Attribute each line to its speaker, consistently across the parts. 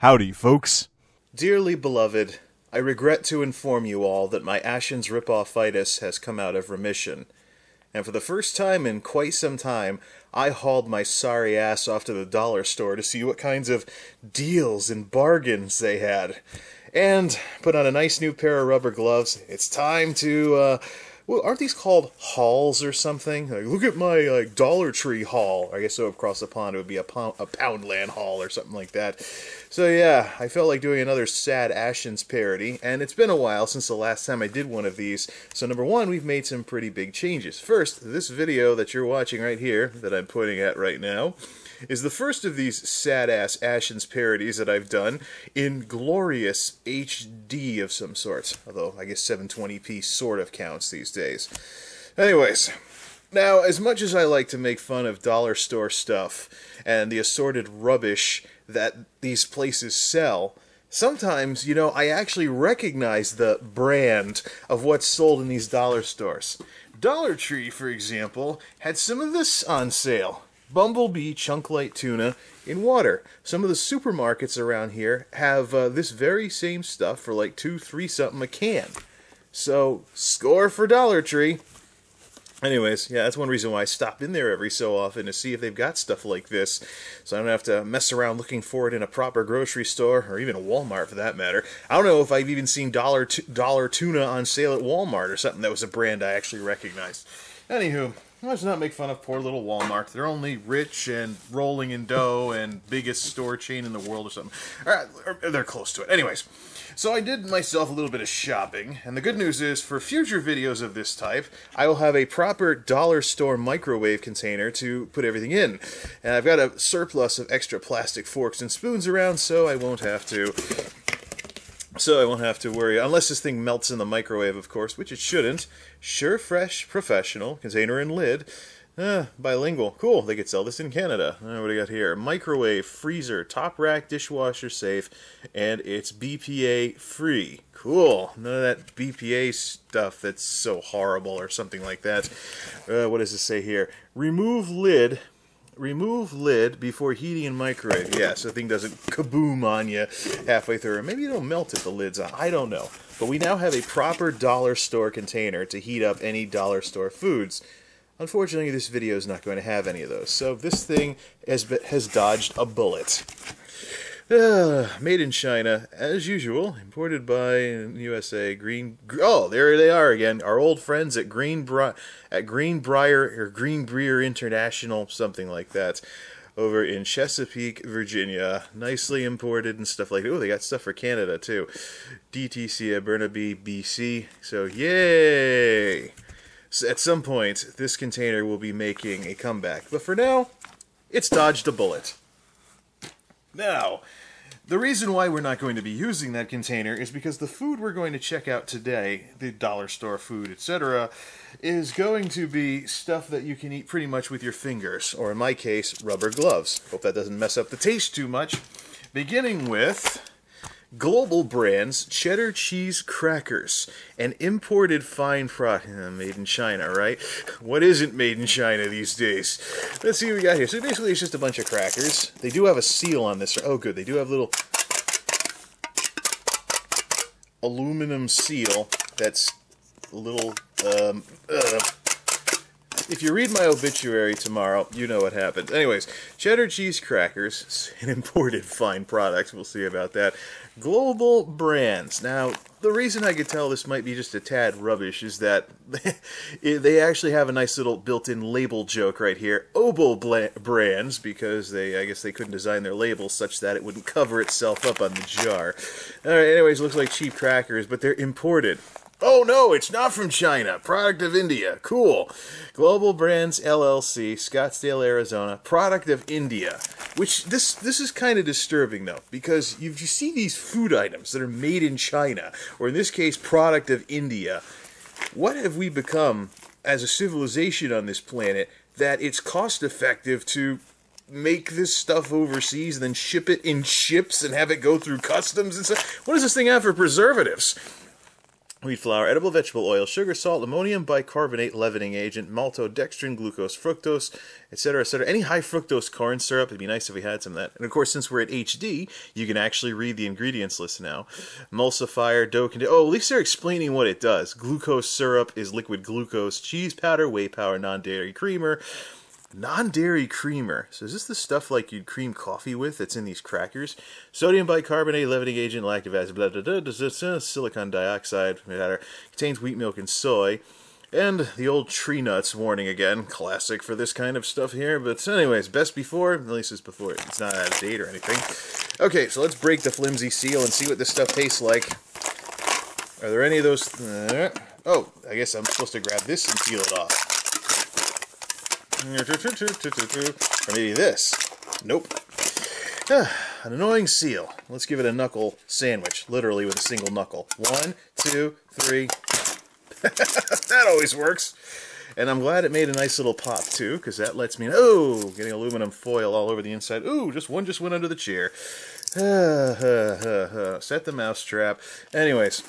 Speaker 1: Howdy, folks.
Speaker 2: Dearly beloved, I regret to inform you all that my Ashen's rip-off-itis has come out of remission. And for the first time in quite some time, I hauled my sorry ass off to the dollar store to see what kinds of deals and bargains they had. And put on a nice new pair of rubber gloves. It's time to, well, aren't these called hauls or something? Like, look at my Dollar Tree haul. I guess so across the pond it would be a Poundland haul or something like that. So yeah, I felt like doing another sad Ashen's parody, and it's been a while since the last time I did one of these. So number one, we've made some pretty big changes. First, this video that you're watching right here, that I'm pointing at right now, is the first of these sad-ass Ashen's parodies that I've done in glorious HD of some sort. Although, I guess 720p sort of counts these days. Anyways, now, as much as I like to make fun of dollar store stuff and the assorted rubbish that these places sell, sometimes, you know, I actually recognize the brand of what's sold in these dollar stores. Dollar Tree, for example, had some of this on sale. Bumblebee chunk light tuna in water. Some of the supermarkets around here have this very same stuff for like $2, $3 something a can. So, score for Dollar Tree. Anyways, yeah, that's one reason why I stop in there every so often to see if they've got stuff like this. So I don't have to mess around looking for it in a proper grocery store, or even a Walmart for that matter. I don't know if I've even seen dollar tuna on sale at Walmart or something that was a brand I actually recognized. Anywho, let's not make fun of poor little Walmart. They're only rich and rolling in dough and biggest store chain in the world or something. Or they're close to it. Anyways, so I did myself a little bit of shopping, and the good news is, for future videos of this type, I will have a proper dollar store microwave container to put everything in. And I've got a surplus of extra plastic forks and spoons around, so I won't have to worry, unless this thing melts in the microwave, of course, which it shouldn't. Sure, fresh, professional, container and lid. Bilingual. Cool, they could sell this in Canada. What do we got here? Microwave, freezer, top rack, dishwasher safe, and it's BPA free. Cool. None of that BPA stuff that's so horrible or something like that. What does it say here? Remove lid before heating in microwave. Yeah, so the thing doesn't kaboom on you halfway through. Or maybe it'll melt if the lid's on. I don't know. But we now have a proper dollar store container to heat up any dollar store foods. Unfortunately, this video is not going to have any of those. So this thing has dodged a bullet. Made in China, as usual. Imported by USA. Oh, there they are again. Our old friends at Greenbrier International, something like that, over in Chesapeake, Virginia. Nicely imported and stuff like that. Oh, they got stuff for Canada too. DTC at Burnaby, BC. So yay! So at some point, this container will be making a comeback. But for now, it's dodged a bullet. Now, the reason why we're not going to be using that container is because the food we're going to check out today, the dollar store food, etc., is going to be stuff that you can eat pretty much with your fingers, or in my case, rubber gloves. Hope that doesn't mess up the taste too much. Beginning with Global Brands Cheddar Cheese Crackers, an imported fine product, made in China, right? What isn't made in China these days? Let's see what we got here. So basically it's just a bunch of crackers. They do have a seal on this. Oh good, they do have a little aluminum seal that's a little, if you read my obituary tomorrow, you know what happens. Anyways, cheddar cheese crackers, an imported fine product. We'll see about that. Global Brands. Now, the reason I could tell this might be just a tad rubbish is that they actually have a nice little built-in label joke right here. Obo Brands, because I guess they couldn't design their label such that it wouldn't cover itself up on the jar. Alright, anyways, looks like cheap crackers, but they're imported. Oh no, it's not from China. Product of India. Cool. Global Brands LLC, Scottsdale, Arizona. Product of India. Which, this is kind of disturbing though, because you see these food items that are made in China, or in this case, product of India. What have we become as a civilization on this planet that it's cost effective to make this stuff overseas and then ship it in ships and have it go through customs and stuff? What does this thing have for preservatives? wheat flour, edible vegetable oil, sugar, salt, ammonium bicarbonate, leavening agent, maltodextrin, glucose, fructose, etc., etc. Any high fructose corn syrup, it'd be nice if we had some of that. And of course, since we're at HD, you can actually read the ingredients list now. Emulsifier, dough conditioner. Oh, at least they're explaining what it does. Glucose syrup is liquid glucose, cheese powder, whey powder, non-dairy creamer. Non-dairy creamer. So is this the stuff like you'd cream coffee with that's in these crackers? Sodium bicarbonate, leavening agent, lactic acid, blah, blah, blah, blah, silicon dioxide, matter, contains wheat milk and soy. And the old tree nuts warning again. Classic for this kind of stuff here. But anyways, best before. At least it's before. It's not out of date or anything. Okay, so let's break the flimsy seal and see what this stuff tastes like. Are there any of those? Oh, I guess I'm supposed to grab this and peel it off. Or maybe this. Nope. An annoying seal. Let's give it a knuckle sandwich. Literally with a single knuckle. 1, 2, 3. That always works. And I'm glad it made a nice little pop too, because that lets me know. Oh, getting aluminum foil all over the inside. Ooh, just one just went under the chair. Set the mousetrap. Anyways.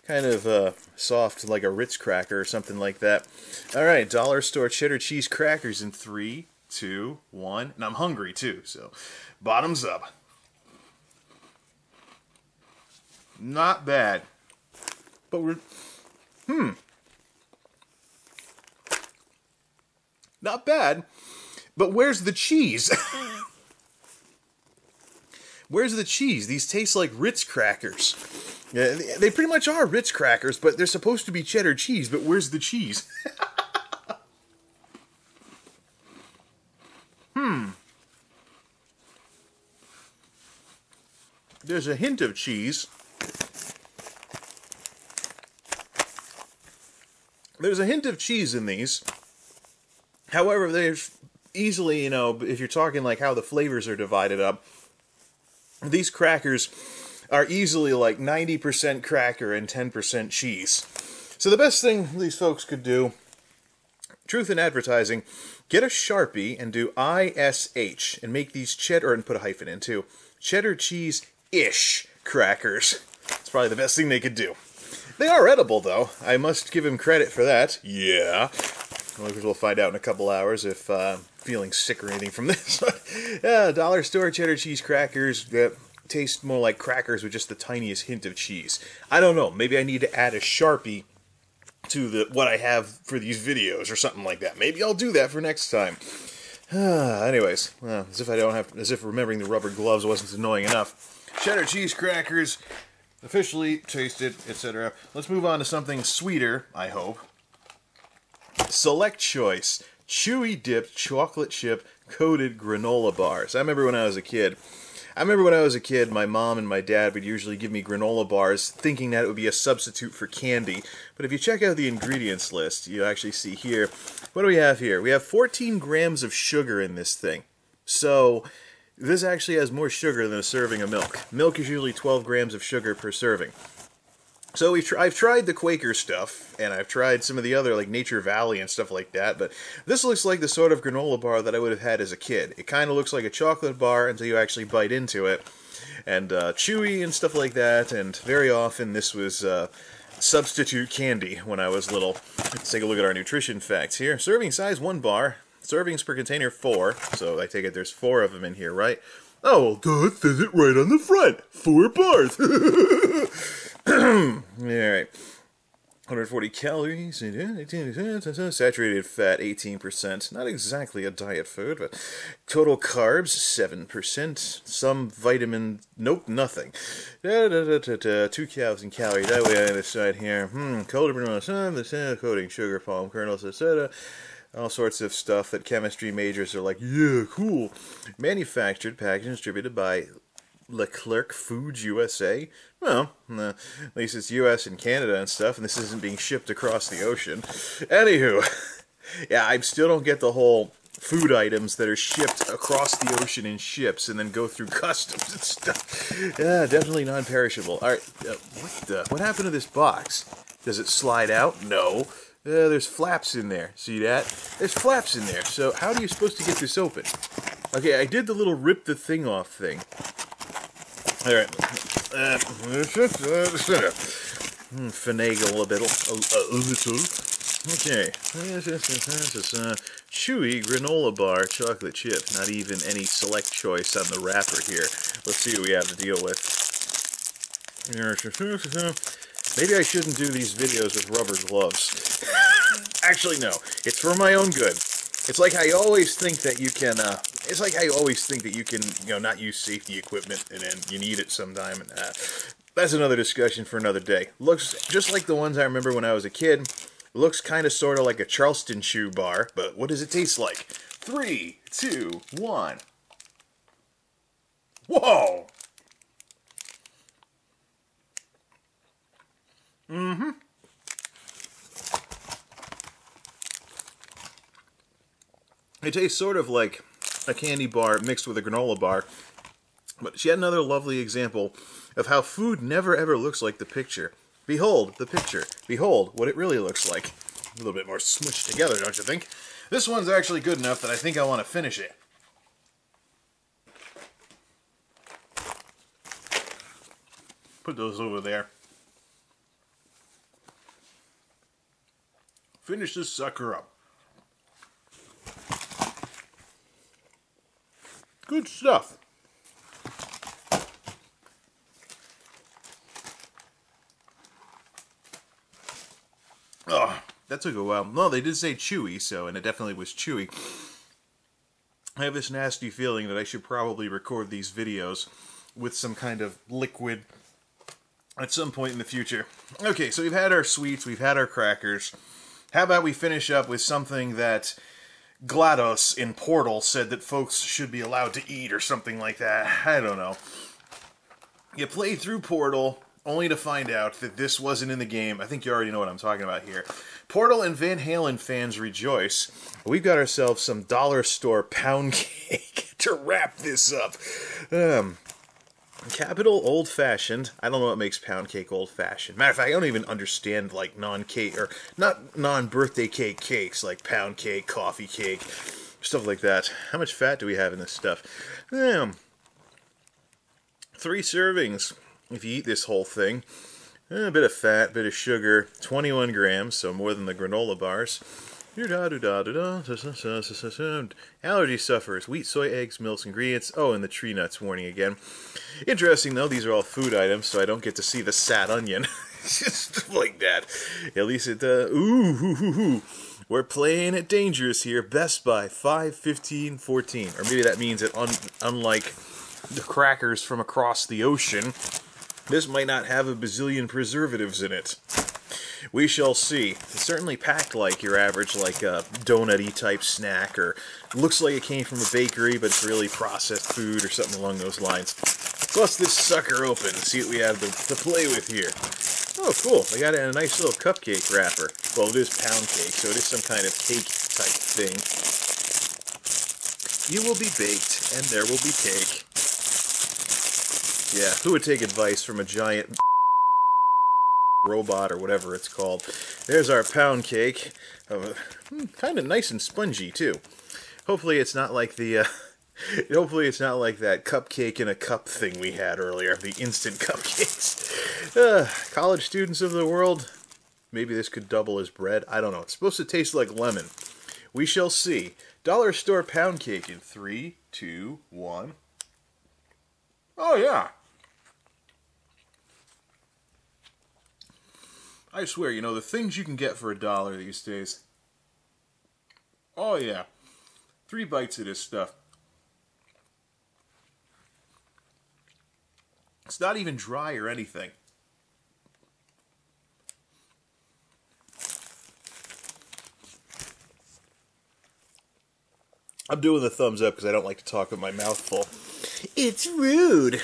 Speaker 2: Kind of soft, like a Ritz cracker or something like that. Alright, dollar store cheddar cheese crackers in 3, 2, 1. And I'm hungry too, so bottoms up. Not bad. But we're... Not bad. But where's the cheese? Where's the cheese? These taste like Ritz crackers. Yeah, they pretty much are Ritz crackers, but they're supposed to be cheddar cheese, but where's the cheese? There's a hint of cheese. There's a hint of cheese in these. However, there's easily, you know, if you're talking like how the flavors are divided up, these crackers are easily like 90% cracker and 10% cheese. So the best thing these folks could do, truth in advertising, get a Sharpie and do ISH and make these cheddar, and put a hyphen in too, cheddar cheese-ish crackers. It's probably the best thing they could do. They are edible though. I must give him credit for that. Yeah. We'll find out in a couple hours if feeling sick or anything from this. Yeah, dollar store cheddar cheese crackers that taste more like crackers with just the tiniest hint of cheese. I don't know. Maybe I need to add a Sharpie to what I have for these videos or something like that. Maybe I'll do that for next time. Anyways, as if remembering the rubber gloves wasn't annoying enough. Cheddar cheese crackers, officially tasted, etc. Let's move on to something sweeter, I hope. Select Choice chewy dipped chocolate chip coated granola bars. I remember when I was a kid, my mom and my dad would usually give me granola bars thinking that it would be a substitute for candy. But if you check out the ingredients list, you actually see here, what do we have here? We have 14 grams of sugar in this thing. So this actually has more sugar than a serving of milk. Milk is usually 12 grams of sugar per serving. So I've tried the Quaker stuff, and I've tried some of the other, like Nature Valley and stuff like that, but this looks like the sort of granola bar that I would have had as a kid. It kind of looks like a chocolate bar until you actually bite into it, and chewy and stuff like that, and very often this was substitute candy when I was little. Let's take a look at our nutrition facts here. Serving size 1 bar, servings per container 4, so I take it there's 4 of them in here, right? Oh, duh, it says it right on the front. 4 bars. Alright. 140 calories, saturated fat 18%, not exactly a diet food, but total carbs 7%, some vitamin, nope, nothing. 2,000 calories, that way on the side here. Coated granola, coating sugar, palm kernels, etc. All sorts of stuff that chemistry majors are like, yeah, cool. Manufactured, packaged, and distributed by Leclerc Foods USA. Well, at least it's US and Canada and stuff, and this isn't being shipped across the ocean. Anywho, yeah, I still don't get the whole food items that are shipped across the ocean in ships and then go through customs and stuff. Yeah, definitely non-perishable. Alright, what happened to this box? Does it slide out? No. There's flaps in there. See that? There's flaps in there. So how are you supposed to get this open? Okay, I did the little rip the thing off thing. Alright, finagle a little. Okay. Chewy granola bar chocolate chip. Not even any select choice on the wrapper here. Let's see what we have to deal with. Maybe I shouldn't do these videos with rubber gloves. Actually, no. It's for my own good. It's like I always think that you can, not use safety equipment, and then you need it sometime, and that's another discussion for another day. Looks just like the ones I remember when I was a kid. Looks kind of sort of like a Charleston chew bar, but what does it taste like? 3, 2, 1. Whoa! Mm-hmm. It tastes sort of like a candy bar mixed with a granola bar, but it's yet another lovely example of how food never ever looks like the picture. Behold the picture. Behold what it really looks like. A little bit more smushed together, don't you think? This one's actually good enough that I think I want to finish it. Put those over there. Finish this sucker up. Good stuff. Oh, that took a while. No, they did say chewy, and it definitely was chewy. I have this nasty feeling that I should probably record these videos with some kind of liquid at some point in the future. Okay, so we've had our sweets, we've had our crackers. How about we finish up with something that GLaDOS in Portal said that folks should be allowed to eat or something like that. I don't know. You play through Portal only to find out that this wasn't in the game. I think you already know what I'm talking about here. Portal and Van Halen fans rejoice. We've got ourselves some dollar store pound cake to wrap this up. Capital old-fashioned. I don't know what makes pound cake old-fashioned. Matter of fact, I don't even understand, like, non-cake, or not non-birthday cake cakes, like pound cake, coffee cake, stuff like that. How much fat do we have in this stuff? 3 servings, if you eat this whole thing. A bit of fat, bit of sugar, 21 grams, so more than the granola bars. Allergy sufferers, wheat, soy, eggs, milks, ingredients. Oh, and the tree nuts warning again. Interesting, though, these are all food items, so I don't get to see the sad onion. Just like that. At least it, we're playing it dangerous here. Best by 5, 15, 14. Or maybe that means that unlike the crackers from across the ocean, this might not have a bazillion preservatives in it. We shall see. It's certainly packed like your average, like a donut-y type snack, or looks like it came from a bakery, but it's really processed food or something along those lines. Bust this sucker open and see what we have to play with here. Oh, cool. They got it in a nice little cupcake wrapper. Well, it is pound cake, so it is some kind of cake type thing. You will be baked, and there will be cake. Yeah, who would take advice from a giant robot or whatever it's called? There's our pound cake. Kind of nice and spongy too. Hopefully it's not like the hopefully it's not like that cupcake in a cup thing we had earlier, the instant cupcakes. College students of the world, maybe this could double as bread. I don't know. It's supposed to taste like lemon. We shall see. Dollar store pound cake in 3, 2, 1. Oh yeah. I swear, you know, the things you can get for $1 these days. Oh, yeah. 3 bites of this stuff. It's not even dry or anything. I'm doing the thumbs up because I don't like to talk with my mouth full. It's rude.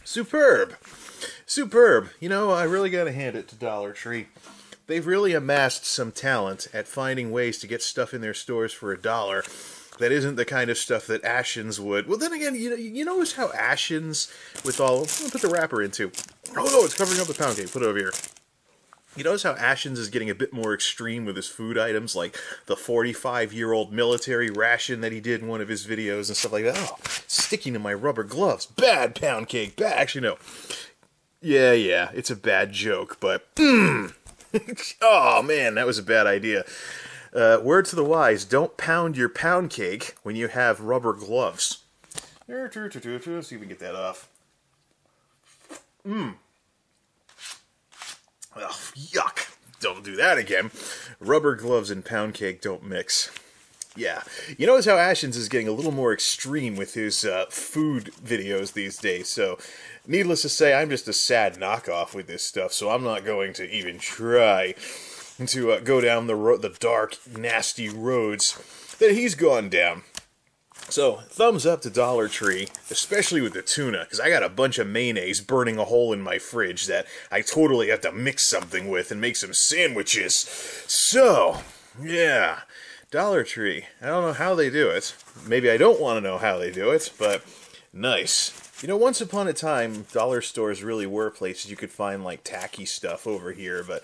Speaker 2: Superb. Superb. You know, I really gotta hand it to Dollar Tree. They've really amassed some talent at finding ways to get stuff in their stores for $1 that isn't the kind of stuff that Ashens would. Well, then again, you notice how Ashens, with all... I'm gonna put the wrapper in, too. Oh, no, it's covering up the pound cake. Put it over here. You notice how Ashens is getting a bit more extreme with his food items, like the 45-year-old military ration that he did in one of his videos and stuff like that. Oh, sticking to my rubber gloves. Bad, pound cake. Bad. Actually, no. Yeah, it's a bad joke, but... Oh, man, that was a bad idea. Word to the wise, don't pound your pound cake when you have rubber gloves. See if we can get that off. Oh, yuck. Don't do that again. Rubber gloves and pound cake don't mix. Yeah. You notice how Ashens is getting a little more extreme with his food videos these days, so needless to say, I'm just a sad knockoff with this stuff, so I'm not going to even try to go down the dark, nasty roads that he's gone down. So, thumbs up to Dollar Tree, especially with the tuna, because I got a bunch of mayonnaise burning a hole in my fridge that I totally have to mix something with and make some sandwiches. So, yeah, Dollar Tree. I don't know how they do it. Maybe I don't want to know how they do it, but nice. You know, once upon a time, dollar stores really were places you could find, like, tacky stuff over here, but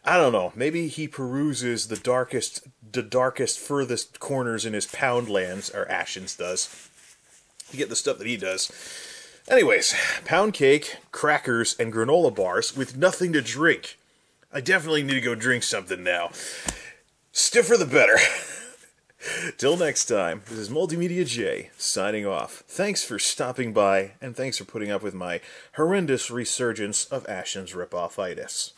Speaker 2: I don't know. Maybe he peruses the darkest, furthest corners in his Poundlands, or Ashens does, to get the stuff that he does. Anyways, pound cake, crackers, and granola bars with nothing to drink. I definitely need to go drink something now. Stiffer the better. Till next time, this is MultimediaJay signing off. Thanks for stopping by, and thanks for putting up with my horrendous resurgence of Ashens rip-offitis.